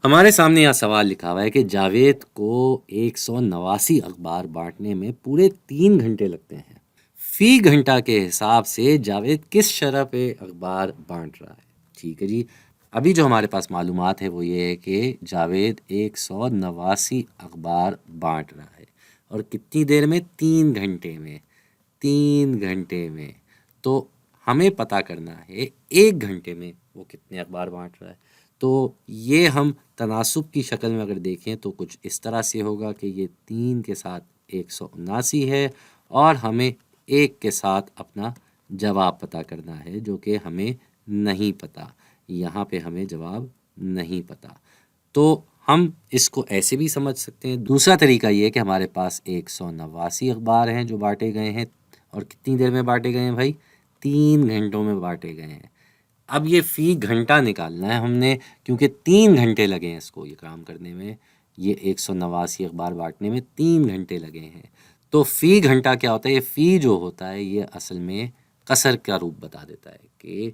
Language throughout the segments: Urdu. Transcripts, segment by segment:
ہمارے سامنے یہاں سوال لکھا ہوا ہے کہ جاوید کو 189 اخبار بانٹنے میں پورے 3 گھنٹے لگتے ہیں۔ فی گھنٹہ کے حساب سے جاوید کس شرح پہ اخبار بانٹ رہا ہے؟ ٹھیک ہے جی، ابھی جو ہمارے پاس معلومات ہے وہ یہ ہے کہ جاوید 189 اخبار بانٹ رہا ہے، اور کتنی دیر میں؟ 3 گھنٹے میں۔ 3 گھنٹے میں تو ہمیں پتہ کرنا ہے 1 گھنٹے میں وہ کتنے اخبار بانٹ رہا ہے۔ تو یہ ہم تناسب کی شکل میں اگر دیکھیں تو کچھ اس طرح سے ہوگا کہ یہ 3 کے ساتھ 179 ہے، اور ہمیں 1 کے ساتھ اپنا جواب پتہ کرنا ہے جو کہ ہمیں نہیں پتہ۔ یہاں پہ ہمیں جواب نہیں پتہ، تو ہم اس کو ایسے بھی سمجھ سکتے ہیں۔ دوسرا طریقہ یہ ہے کہ ہمارے پاس 189 اخبار ہیں جو بانٹے گئے ہیں، اور کتنی دیر میں بانٹے گئے ہیں بھائی؟ 3 گھنٹوں میں بانٹے گئے ہیں۔ اب یہ فی گھنٹہ نکالنا ہے ہم نے، کیونکہ 3 گھنٹے لگے ہیں اس کو یہ کام کرنے میں، یہ 189 اخبار بانٹنے میں 3 گھنٹے لگے ہیں۔ تو فی گھنٹہ کیا ہوتا ہے؟ یہ فی جو ہوتا ہے یہ اصل میں قصر کا روپ بتا دیتا ہے کہ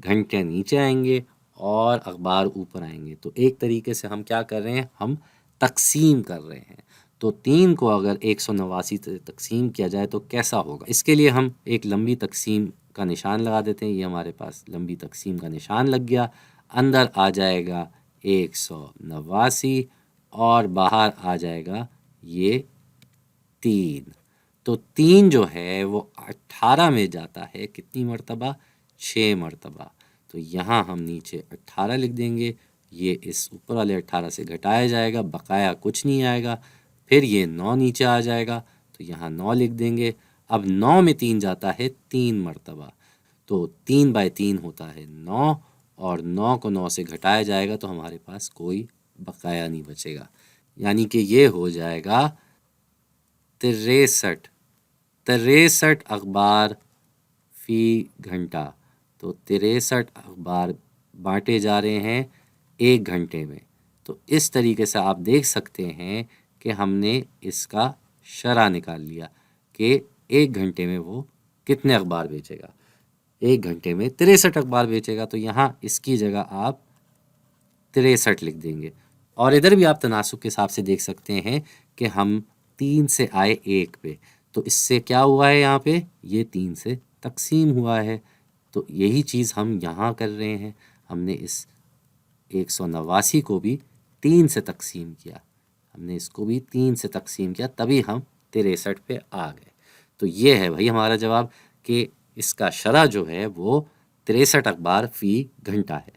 گھنٹے نیچے آئیں گے اور اخبار اوپر آئیں گے۔ تو ایک طریقے سے ہم کیا کر رہے ہیں؟ ہم تقسیم کر رہے ہیں۔ تو 3 کو اگر 189 سے تقسیم کیا جائے تو کیسا ہوگا؟ اس کے لیے ہم ایک لمبی تقسیم کا نشان لگا دیتے ہیں۔ یہ ہمارے پاس لمبی تقسیم کا نشان لگ گیا، اندر آ جائے گا 189 اور باہر آ جائے گا یہ 3۔ تو 3 جو ہے وہ 18 میں جاتا ہے کتنی مرتبہ؟ 6 مرتبہ۔ تو یہاں ہم نیچے 18 لکھ دیں گے، یہ اس اوپر والے 18 سے گھٹایا جائے گا، بقایا کچھ نہیں آئے گا۔ پھر یہ 9 نیچے آ جائے گا تو یہاں 9 لکھ دیں گے۔ اب 9 میں 3 جاتا ہے 3 مرتبہ، تو 3/3 ہوتا ہے 9، اور 9 کو 9 سے گھٹایا جائے گا تو ہمارے پاس کوئی بقایا نہیں بچے گا، یعنی کہ یہ ہو جائے گا 63 اخبار فی گھنٹہ۔ تو 63 اخبار بانٹے جا رہے ہیں 1 گھنٹے میں۔ تو اس طریقے سے آپ دیکھ سکتے ہیں کہ ہم نے اس کا شرح نکال لیا کہ 1 گھنٹے میں وہ کتنے اخبار بیچے گا۔ 1 گھنٹے میں 63 اخبار بیچے گا، تو یہاں اس کی جگہ آپ 63 لکھ دیں گے۔ اور ادھر بھی آپ تناسب کے حساب سے دیکھ سکتے ہیں کہ ہم 3 سے آئے 1 پہ، تو اس سے کیا ہوا ہے؟ یہاں پہ یہ 3 سے تقسیم ہوا ہے۔ تو یہی چیز ہم یہاں کر رہے ہیں، ہم نے اس 189 کو بھی 3 سے تقسیم کیا، ہم نے اس کو بھی 3 سے تقسیم کیا، تبھی ہم 63 پہ آ گئے۔ تو یہ ہے بھائی ہمارا جواب کہ اس کا شرح جو ہے وہ 63 اخبار فی گھنٹہ ہے۔